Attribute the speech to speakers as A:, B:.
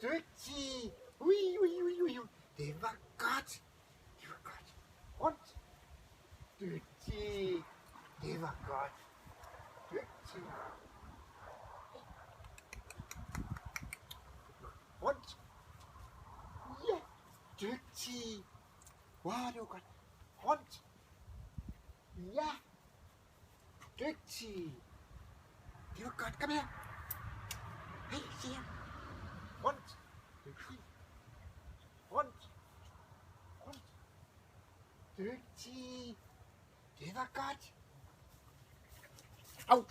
A: Dygtig. Ui, ui, ui, ui. Det var godt. Det var godt. Rundt. Dygtig. Det var godt. Dygtig. Rundt. Ja. Dygtig. Wow, det var godt. Rundt. Ja. Dygtig. Det var godt. Kom her. Hej, se her. Rundt. Dygtig. Rundt. Rundt. Dygtig. Det var godt. Au.